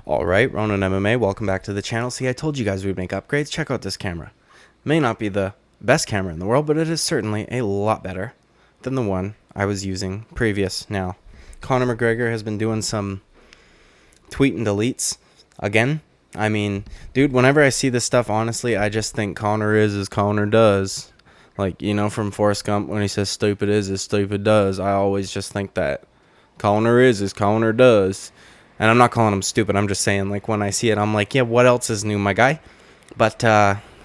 Alright, Ronan MMA, welcome back to the channel. See, I told you guys we'd make upgrades. Check out this camera. May not be the best camera in the world, but it is certainly a lot better than the one I was using previous. Now, Conor McGregor has been doing some tweet and deletes again. I mean, dude, whenever I see this stuff, honestly, I just think Conor is as Conor does. Like, you know, from Forrest Gump when he says stupid is as stupid does. I always just think that Conor is as Conor does. And I'm not calling him stupid. I'm just saying, like, when I see it, I'm like, yeah, what else is new, my guy? But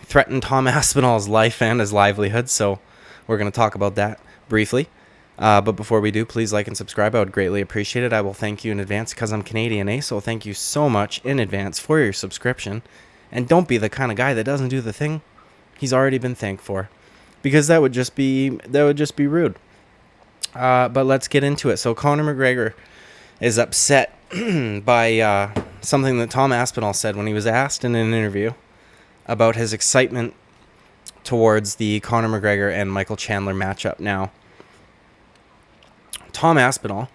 threatened Tom Aspinall's life and his livelihood, so we're going to talk about that briefly. But before we do, please like and subscribe. I would greatly appreciate it. I will thank you in advance because I'm Canadian, eh? So thank you so much in advance for your subscription. And don't be the kind of guy that doesn't do the thing he's already been thanked for, because that would just be rude. But let's get into it. So Conor McGregor is upset by something that Tom Aspinall said when he was asked in an interview about his excitement towards the Conor McGregor and Michael Chandler matchup. Now, Tom Aspinall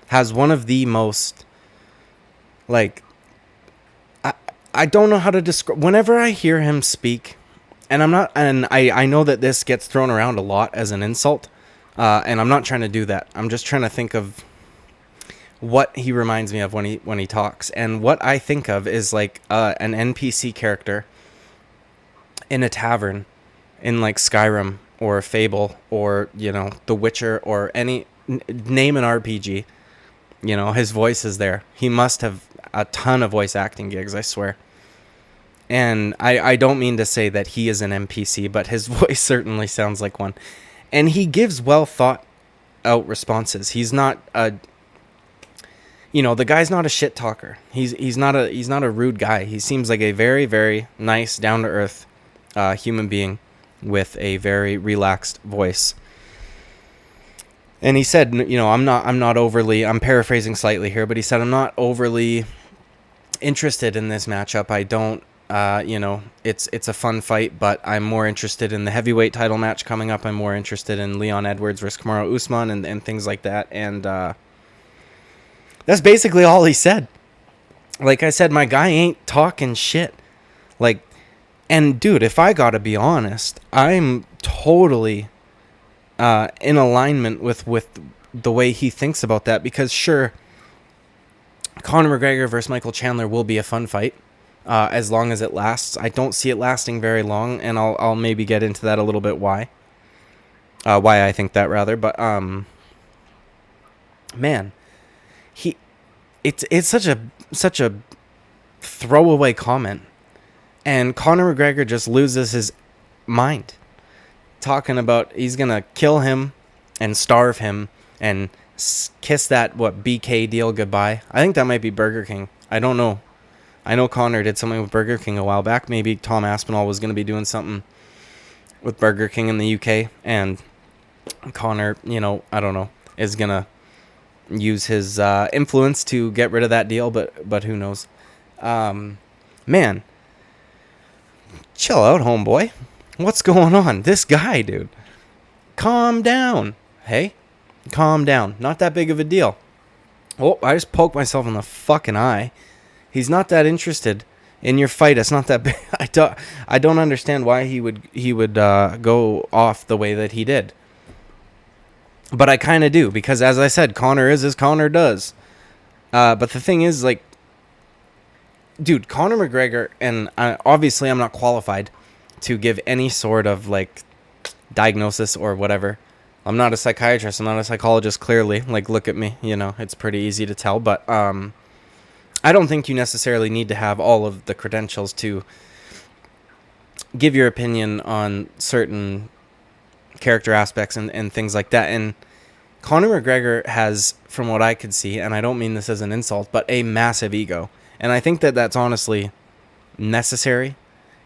has one of the most, like, I don't know how to describe, whenever I hear him speak, and I know that this gets thrown around a lot as an insult, and I'm not trying to do that. I'm just trying to think of what he reminds me of when he talks. And what I think of is like an NPC character in a tavern in like Skyrim or Fable or, you know, The Witcher or any name an RPG. You know, his voice is there. He must have a ton of voice acting gigs, I swear. And I don't mean to say that he is an NPC, but his voice certainly sounds like one. And he gives well thought out responses. He's not a, you know, the guy's not a shit talker. He's not a rude guy. He seems like a very, very nice, down to earth human being with a very relaxed voice. And he said, you know, I'm paraphrasing slightly here, but he said, I'm not overly interested in this matchup. I don't, you know, it's a fun fight, but I'm more interested in the heavyweight title match coming up. I'm more interested in Leon Edwards versus Kamaru Usman and things like that. And that's basically all he said. Like I said, my guy ain't talking shit. Like, and dude, if I gotta be honest, I'm totally in alignment with the way he thinks about that. Because sure, Conor McGregor versus Michael Chandler will be a fun fight, as long as it lasts. I don't see it lasting very long, and I'll maybe get into that a little bit why I think that, rather. But man, it's such a throwaway comment, and Conor McGregor just loses his mind talking about he's gonna kill him and starve him and kiss that BK deal goodbye. I think that might be Burger King. I don't know. I know Conor did something with Burger King a while back. Maybe Tom Aspinall was gonna be doing something with Burger King in the UK, and Conor, you know, I don't know, is gonna use his influence to get rid of that deal, but who knows. Man, chill out, homeboy. What's going on? This guy, dude. Calm down. Hey, calm down. Not that big of a deal. Oh, I just poked myself in the fucking eye. He's not that interested in your fight. It's not that big. I don't understand why he would go off the way that he did. But I kind of do, because as I said, Conor is as Conor does. But the thing is, like, dude, Conor McGregor, and obviously I'm not qualified to give any sort of, like, diagnosis or whatever. I'm not a psychiatrist. I'm not a psychologist, clearly. Like, look at me. You know, it's pretty easy to tell. But I don't think you necessarily need to have all of the credentials to give your opinion on certain character aspects and things like that. And Conor McGregor has, from what I could see, and I don't mean this as an insult, but a massive ego. And I think that that's honestly necessary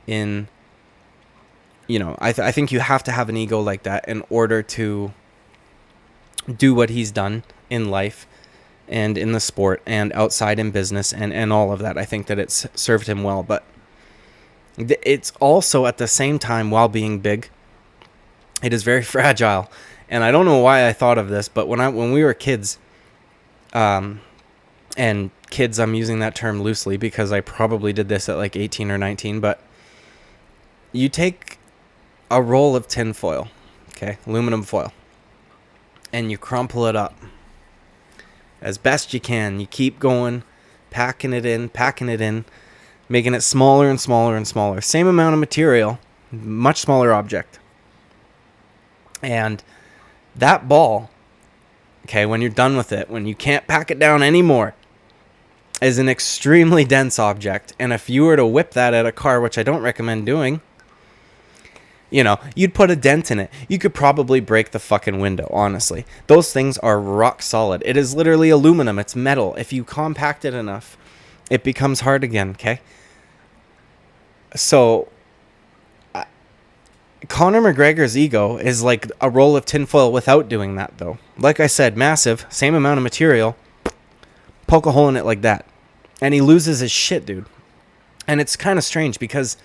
in, you know, I think you have to have an ego like that in order to do what he's done in life and in the sport and outside in business and all of that. I think that it's served him well, but it's also at the same time, while being big, it is very fragile. And I don't know why I thought of this, but when we were kids, and kids, I'm using that term loosely because I probably did this at like 18 or 19, but you take a roll of tin foil, okay, aluminum foil, and you crumple it up as best you can. You keep going, packing it in, making it smaller and smaller and smaller. Same amount of material, much smaller object. And that ball, okay, when you're done with it, when you can't pack it down anymore, is an extremely dense object. And if you were to whip that at a car, which I don't recommend doing, you know, you'd put a dent in it. You could probably break the fucking window, honestly. Those things are rock solid. It is literally aluminum. It's metal. If you compact it enough, it becomes hard again, okay? So Conor McGregor's ego is like a roll of tinfoil without doing that, though. Like I said, massive, same amount of material, poke a hole in it like that. And he loses his shit, dude. And it's kind of strange because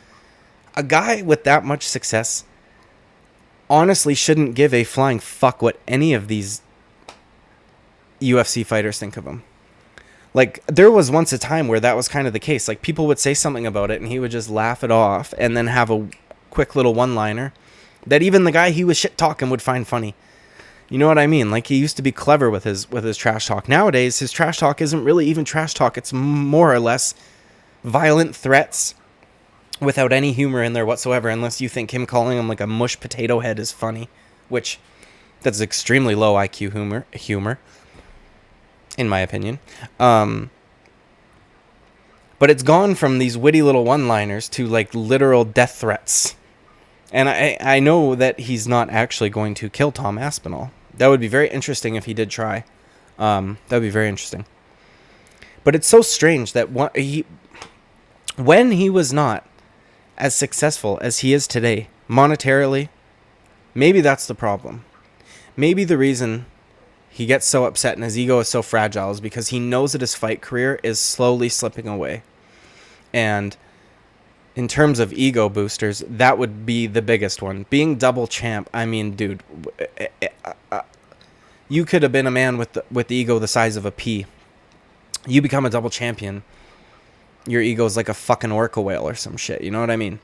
a guy with that much success honestly shouldn't give a flying fuck what any of these UFC fighters think of him. Like, there was once a time where that was kind of the case. Like, people would say something about it and he would just laugh it off and then have a quick little one-liner that even the guy he was shit-talking would find funny. You know what I mean? Like, he used to be clever with his trash talk. Nowadays, his trash talk isn't really even trash talk. It's more or less violent threats without any humor in there whatsoever, unless you think him calling him like a mush potato head is funny, which that's extremely low IQ humor in my opinion. But it's gone from these witty little one-liners to like literal death threats. And I know that he's not actually going to kill Tom Aspinall. That would be very interesting if he did try. That would be very interesting. But it's so strange that when he was not as successful as he is today, monetarily, maybe that's the problem. Maybe the reason he gets so upset and his ego is so fragile is because he knows that his fight career is slowly slipping away. And in terms of ego boosters, that would be the biggest one. Being double champ, I mean, dude, you could have been a man with the ego the size of a pea. You become a double champion, your ego is like a fucking orca whale or some shit. You know what I mean?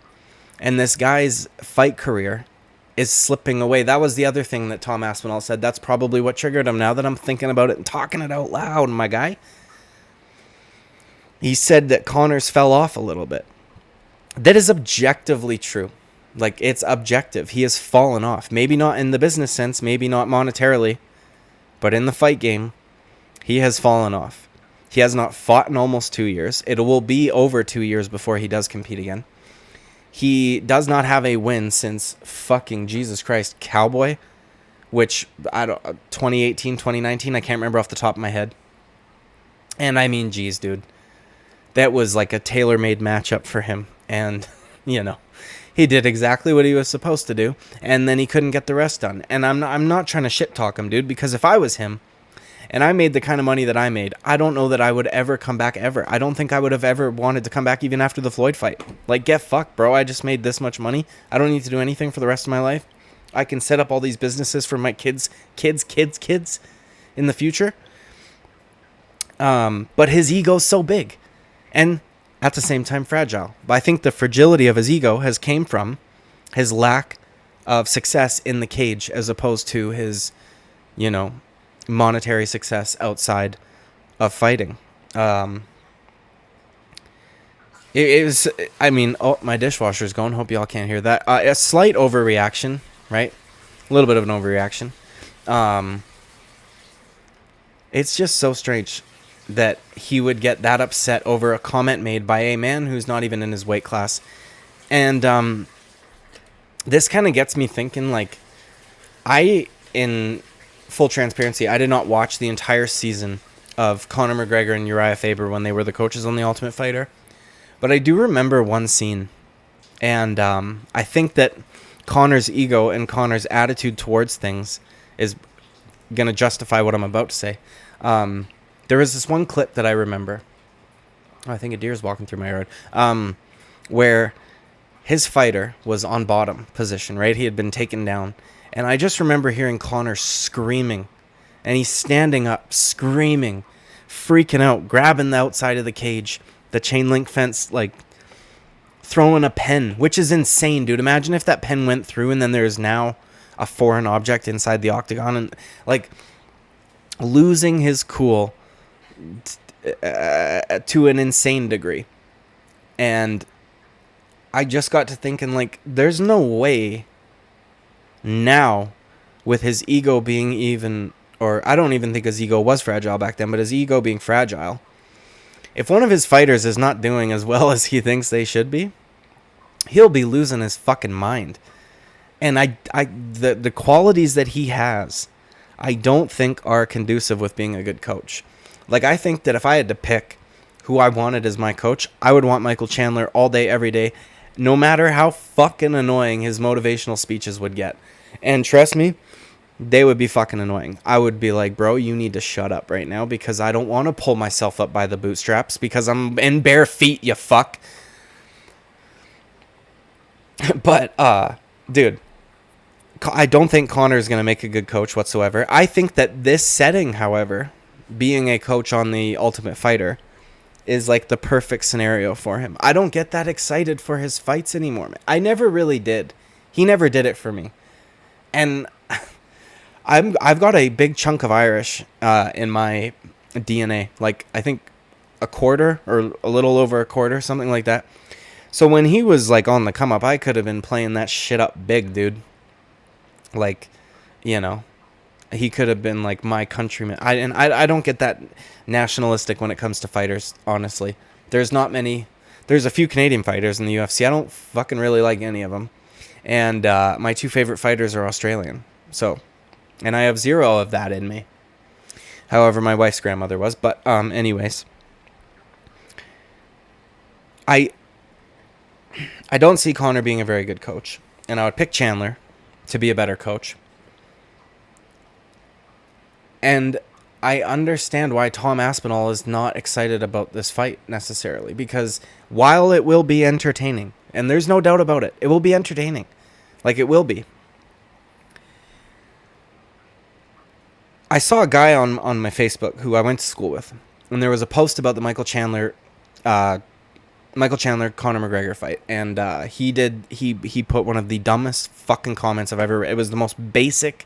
And this guy's fight career is slipping away. That was the other thing that Tom Aspinall said. That's probably what triggered him now that I'm thinking about it and talking it out loud, my guy. He said that Conor's fell off a little bit. That is objectively true. Like, it's objective. He has fallen off. Maybe not in the business sense, maybe not monetarily, but in the fight game, he has fallen off. He has not fought in almost 2 years. It will be over 2 years before he does compete again. He does not have a win since fucking Jesus Christ Cowboy, which 2018, 2019, I can't remember off the top of my head. And I mean, geez, dude, that was like a tailor-made matchup for him. And, you know, he did exactly what he was supposed to do, and then he couldn't get the rest done. And I'm not trying to shit talk him, dude, because if I was him and I made the kind of money that I made, I don't know that I would ever come back ever. I don't think I would have ever wanted to come back even after the Floyd fight. Like, get fucked, bro. I just made this much money. I don't need to do anything for the rest of my life. I can set up all these businesses for my kids in the future. But his ego's so big. And at the same time fragile. But I think the fragility of his ego has came from his lack of success in the cage as opposed to his, you know, monetary success outside of fighting. It was, I mean, oh, my dishwasher's going. Hope y'all can't hear that. A slight overreaction, right? A little bit of an overreaction. It's just so strange that he would get that upset over a comment made by a man who's not even in his weight class. And this kind of gets me thinking, like, in full transparency, I did not watch the entire season of Conor McGregor and Uriah Faber when they were the coaches on The Ultimate Fighter. But I do remember one scene. And I think that Conor's ego and Conor's attitude towards things is going to justify what I'm about to say. There was this one clip that I remember. Oh, I think a deer's walking through my yard. Where his fighter was on bottom position, right? He had been taken down. And I just remember hearing Conor screaming. And he's standing up, screaming freaking out, grabbing the outside of the cage, the chain link fence, like throwing a pen, which is insane, dude. Imagine if that pen went through and then there's now a foreign object inside the octagon, and like losing his cool to an insane degree. And I just got to thinking, like, there's no way now, with his ego being even, or I don't even think his ego was fragile back then, but his ego being fragile, if one of his fighters is not doing as well as he thinks they should be, he'll be losing his fucking mind. And the qualities that he has, I don't think are conducive with being a good coach. Like, I think that if I had to pick who I wanted as my coach, I would want Michael Chandler all day, every day, no matter how fucking annoying his motivational speeches would get. And trust me, they would be fucking annoying. I would be like, bro, you need to shut up right now, because I don't want to pull myself up by the bootstraps because I'm in bare feet, you fuck. But, dude, I don't think Conor is going to make a good coach whatsoever. I think that this setting, however, being a coach on the Ultimate Fighter, is like the perfect scenario for him. I don't get that excited for his fights anymore, man. I never really did. He never did it for me. And I've got a big chunk of Irish in my DNA. Like, I think a quarter or a little over a quarter, something like that. So when he was like on the come up, I could have been playing that shit up big, dude. Like, you know, he could have been like my countryman. I don't get that nationalistic when it comes to fighters, honestly. There's not many. There's a few Canadian fighters in the UFC. I don't fucking really like any of them. And my two favorite fighters are Australian. So, and I have zero of that in me. However, my wife's grandmother was. But anyways, I don't see Conor being a very good coach. And I would pick Chandler to be a better coach. And I understand why Tom Aspinall is not excited about this fight necessarily. Because while it will be entertaining, and there's no doubt about it, it will be entertaining. Like, it will be. I saw a guy on my Facebook who I went to school with. And there was a post about the Michael Chandler Conor McGregor fight, and he put one of the dumbest fucking comments I've ever read. It was the most basic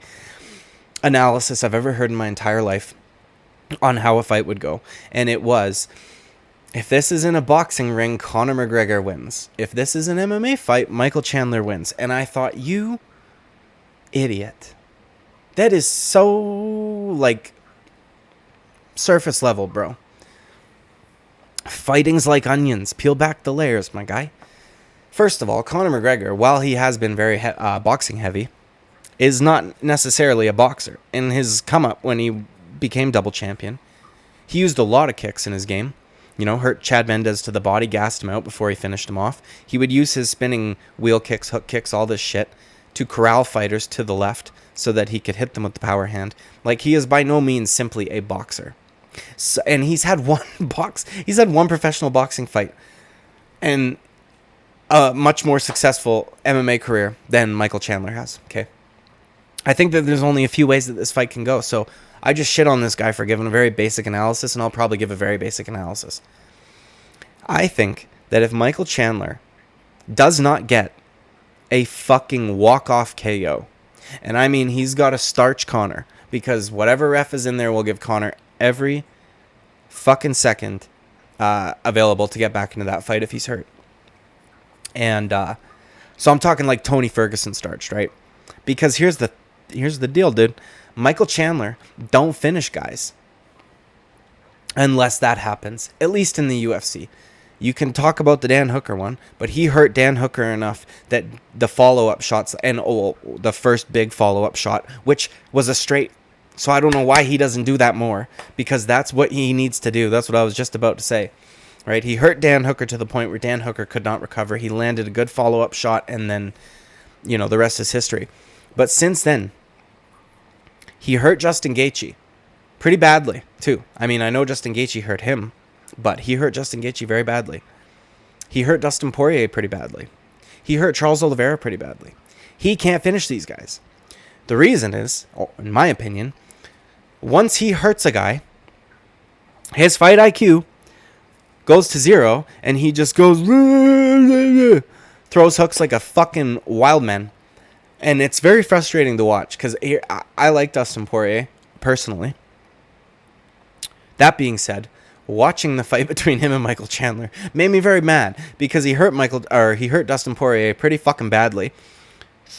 analysis I've ever heard in my entire life on how a fight would go, and it was, if this is in a boxing ring, Conor McGregor wins. If this is an MMA fight, Michael Chandler wins. And I thought, you idiot. That is so, like, surface level, bro. Fighting's like onions. Peel back the layers, my guy. First of all, Conor McGregor, while he has been very boxing heavy, is not necessarily a boxer. In his come up when he became double champion, he used a lot of kicks in his game. You know, hurt Chad Mendez to the body, gassed him out before he finished him off. He would use his spinning wheel kicks, hook kicks, all this shit to corral fighters to the left so that he could hit them with the power hand. Like, he is by no means simply a boxer. So, and he's had one professional boxing fight and a much more successful MMA career than Michael Chandler has. Okay, I think that there's only a few ways that this fight can go. So I just shit on this guy for giving a very basic analysis, and I'll probably give a very basic analysis. I think that if Michael Chandler does not get a fucking walk-off KO, and I mean he's got to starch Conor, because whatever ref is in there will give Conor every fucking second available to get back into that fight if he's hurt. And so I'm talking like Tony Ferguson starched, right? Because here's the deal, dude. Michael Chandler don't finish guys unless that happens, at least in the UFC. You can talk about the Dan Hooker one, but he hurt Dan Hooker enough that the follow-up shots, and the first big follow-up shot, which was a straight. So I don't know why he doesn't do that more, because that's what he needs to do. That's what I was just about to say, right? He hurt Dan Hooker to the point where Dan Hooker could not recover. He landed a good follow-up shot, and then, you know, the rest is history. But since then, he hurt Justin Gaethje pretty badly, too. I mean, I know Justin Gaethje hurt him, but he hurt Justin Gaethje very badly. He hurt Dustin Poirier pretty badly. He hurt Charles Oliveira pretty badly. He can't finish these guys. The reason is, in my opinion, once he hurts a guy, His fight IQ goes to 0, and he just goes, throws hooks like a fucking wild man. And it's very frustrating to watch, because I like Dustin Poirier, personally. That being said, watching the fight between him and Michael Chandler made me very mad, because he hurt Dustin Poirier pretty fucking badly.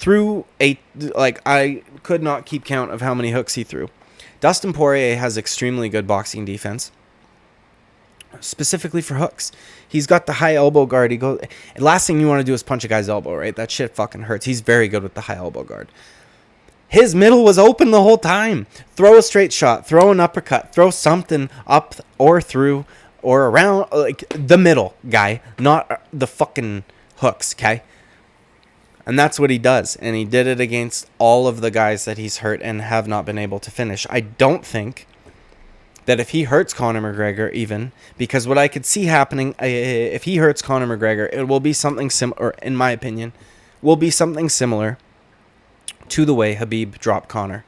I could not keep count of how many hooks he threw. Dustin Poirier has extremely good boxing defense, specifically for hooks. He's got the high elbow guard. Last thing you want to do is punch a guy's elbow, right? That shit fucking hurts. He's very good with the high elbow guard. His middle was open the whole time. Throw a straight shot, throw an uppercut, throw something up or through or around, like the middle guy, not the fucking hooks, okay? And that's what he does. And he did it against all of the guys that he's hurt and have not been able to finish. I don't think that if he hurts Conor McGregor even, because what I could see happening, if he hurts Conor McGregor, it will be something similar, in my opinion, will be something similar to the way Khabib dropped Conor.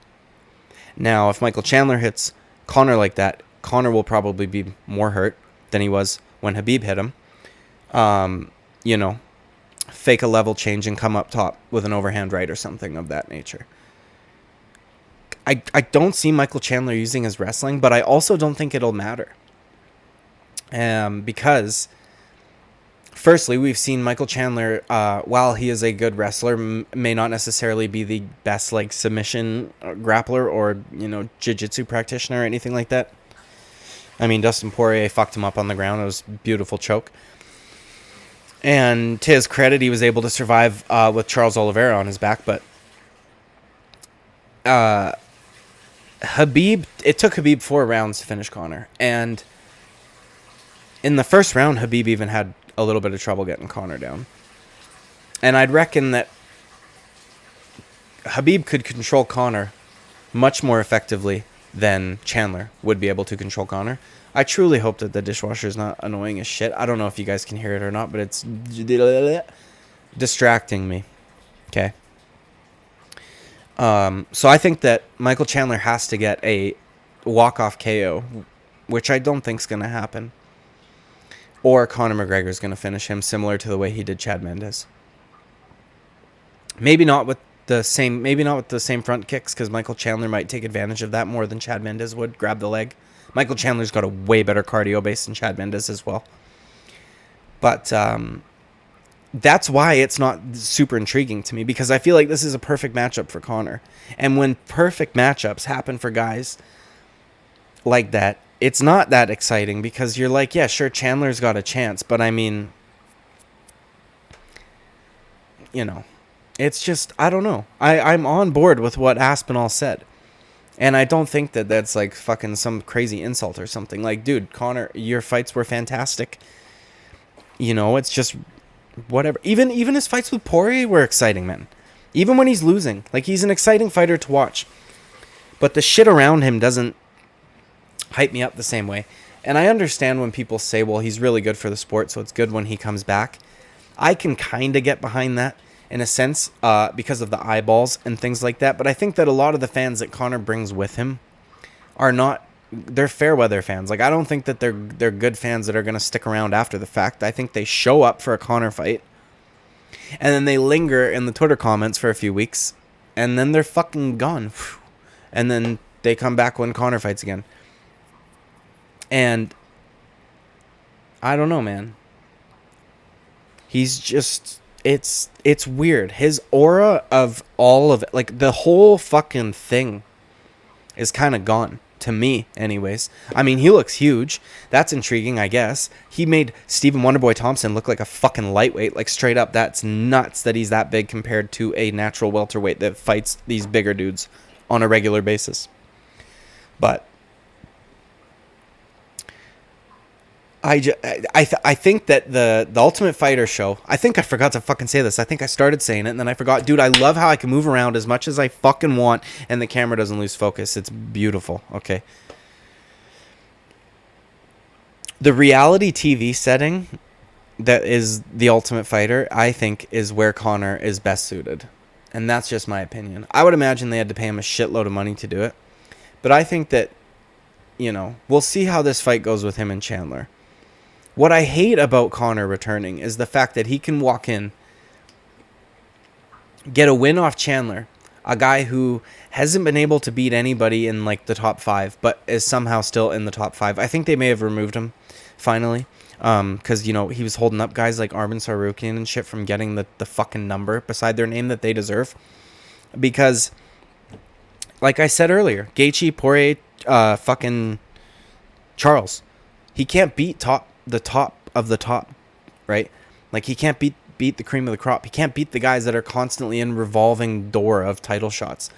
Now, if Michael Chandler hits Conor like that, Conor will probably be more hurt than he was when Khabib hit him. Fake a level change and come up top with an overhand right or something of that nature. I don't see Michael Chandler using his wrestling, but I also don't think it'll matter. Because, firstly, we've seen Michael Chandler, while he is a good wrestler, may not necessarily be the best submission grappler or, jiu-jitsu practitioner or anything like that. I mean, Dustin Poirier fucked him up on the ground. It was a beautiful choke. And to his credit, he was able to survive with Charles Oliveira on his back. But it took Khabib 4 rounds to finish Conor. And in the first round, Khabib even had a little bit of trouble getting Conor down. And I'd reckon that Khabib could control Conor much more effectively than Chandler would be able to control Conor. I truly hope that the dishwasher is not annoying as shit. I don't know if you guys can hear it or not, but it's distracting me. Okay. So I think that Michael Chandler has to get a walk-off KO, which I don't think is going to happen. Or Conor McGregor is going to finish him similar to the way he did Chad Mendes. Maybe not with the same front kicks, because Michael Chandler might take advantage of that more than Chad Mendes would. Grab the leg. Michael Chandler's got a way better cardio base than Chad Mendes as well. But that's why it's not super intriguing to me, because I feel like this is a perfect matchup for Conor. And when perfect matchups happen for guys like that, it's not that exciting, because you're like, yeah, sure, Chandler's got a chance. But I mean, it's just, I don't know. I'm on board with what Aspinall said. And I don't think that that's fucking some crazy insult or something. Dude, Conor, your fights were fantastic. It's just whatever. Even his fights with Poirier were exciting, man. Even when he's losing. He's an exciting fighter to watch. But the shit around him doesn't hype me up the same way. And I understand when people say, well, he's really good for the sport, so it's good when he comes back. I can kind of get behind that, in a sense, because of the eyeballs and things like that. But I think that a lot of the fans that Conor brings with him they're fair weather fans. I don't think that they're good fans that are going to stick around after the fact. I think they show up for a Conor fight, and then they linger in the Twitter comments for a few weeks, and then they're fucking gone. And then they come back when Conor fights again. And I don't know, man. He's just... It's weird. His aura of all of it, the whole fucking thing is kind of gone. To me, anyways. I mean, he looks huge. That's intriguing, I guess. He made Stephen Wonderboy Thompson look like a fucking lightweight. Straight up, that's nuts that he's that big compared to a natural welterweight that fights these bigger dudes on a regular basis. But I think that the Ultimate Fighter show, I think I forgot to fucking say this. I think I started saying it and then I forgot. Dude, I love how I can move around as much as I fucking want and the camera doesn't lose focus. It's beautiful. Okay. The reality TV setting that is the Ultimate Fighter, I think, is where Conor is best suited. And that's just my opinion. I would imagine they had to pay him a shitload of money to do it. But I think that you know, we'll see how this fight goes with him and Chandler. What I hate about Conor returning is the fact that he can walk in, get a win off Chandler, a guy who hasn't been able to beat anybody in like the top 5, but is somehow still in the top 5. I think they may have removed him finally, because, you know, he was holding up guys like Arman Tsarukyan and shit from getting the fucking number beside their name that they deserve. Because, like I said earlier, Gaethje, Poirier, fucking Charles, he can't beat the top of the top, right? Like, he can't beat the cream of the crop. He can't beat the guys that are constantly in revolving door of title shots.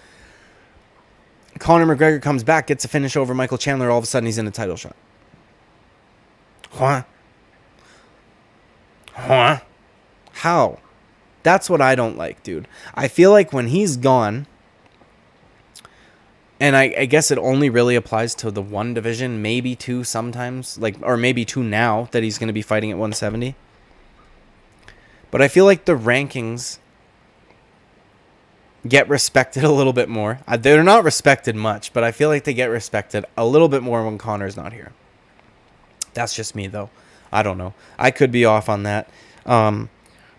Conor McGregor comes back, gets a finish over Michael Chandler, all of a sudden he's in a title shot. Huh? How? That's what I don't like, dude. I feel like when he's gone, and I guess it only really applies to the one division, maybe two sometimes, like, or maybe two now that he's going to be fighting at 170. But I feel like the rankings get respected a little bit more. They're not respected much, but I feel like they get respected a little bit more when Conor's not here. That's just me, though. I don't know. I could be off on that.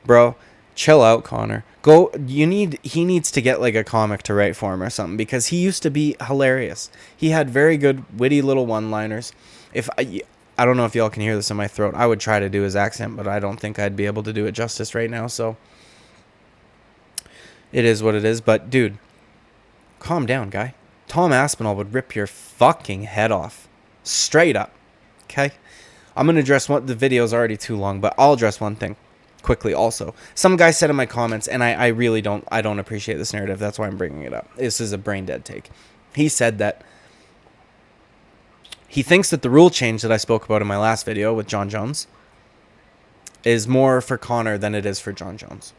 Bro, chill out, Conor. He needs to get like a comic to write for him or something, because he used to be hilarious. He had very good, witty little one-liners. I don't know if y'all can hear this in my throat. I would try to do his accent, but I don't think I'd be able to do it justice right now, so it is what it is. But, dude, calm down, guy. Tom Aspinall would rip your fucking head off. Straight up. Okay? I'm going to address the video's already too long, but I'll address one thing quickly also. Some guy said in my comments, and I really don't appreciate this narrative. That's why I'm bringing it up. This is a brain dead take. He said that he thinks that the rule change that I spoke about in my last video with Jon Jones is more for Conor than it is for Jon Jones,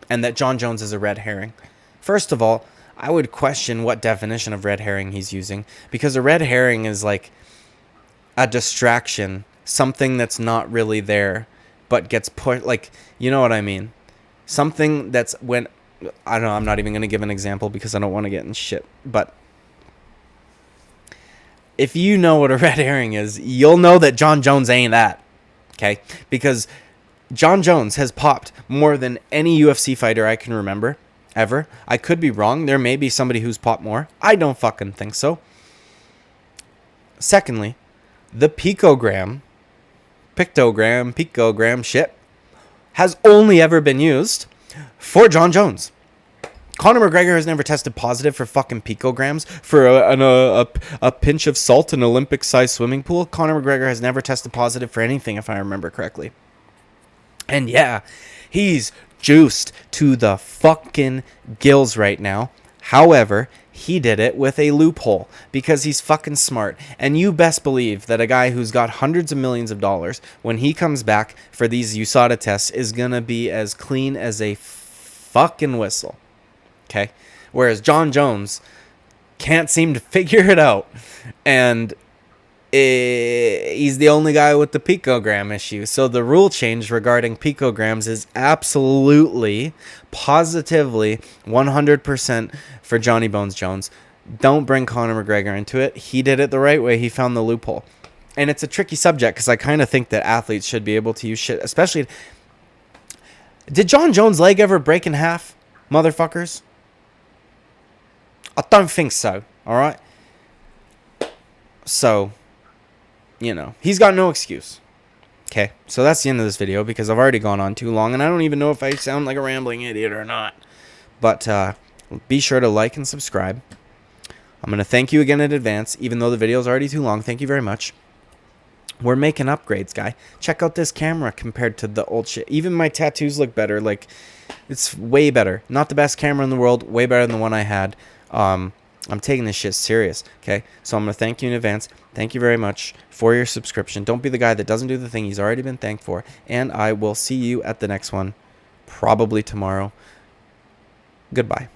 and that Jon Jones is a red herring. First of all, I would question what definition of red herring he's using, because a red herring is like a distraction, something that's not really there but gets put, like, you know what I mean? Something that's when, I don't know, I'm not even going to give an example because I don't want to get in shit, but if you know what a red herring is, you'll know that Jon Jones ain't that, okay? Because Jon Jones has popped more than any UFC fighter I can remember, ever. I could be wrong. There may be somebody who's popped more. I don't fucking think so. Secondly, the picogram shit has only ever been used for Jon Jones. Conor McGregor has never tested positive for fucking picograms, for a pinch of salt in an Olympic-sized swimming pool. Conor McGregor has never tested positive for anything, if I remember correctly. And yeah, he's juiced to the fucking gills right now. However, he did it with a loophole because he's fucking smart. And you best believe that a guy who's got hundreds of millions of dollars, when he comes back for these USADA tests, is going to be as clean as a fucking whistle. Okay? Whereas Jon Jones can't seem to figure it out. And he's the only guy with the picogram issue. So the rule change regarding picograms is absolutely, positively, 100% for Johnny Bones Jones. Don't bring Conor McGregor into it. He did it the right way. He found the loophole. And it's a tricky subject because I kind of think that athletes should be able to use shit. Especially, did Jon Jones' leg ever break in half, motherfuckers? I don't think so. All right? So, you know, he's got no excuse. Okay, so that's the end of this video because I've already gone on too long and I don't even know if I sound like a rambling idiot or not. But be sure to like and subscribe. I'm going to thank you again in advance, even though the video is already too long. Thank you very much. We're making upgrades, guy. Check out this camera compared to the old shit. Even my tattoos look better. Like, it's way better. Not the best camera in the world. Way better than the one I had. I'm taking this shit serious, okay? So I'm going to thank you in advance. Thank you very much for your subscription. Don't be the guy that doesn't do the thing he's already been thanked for. And I will see you at the next one, probably tomorrow. Goodbye.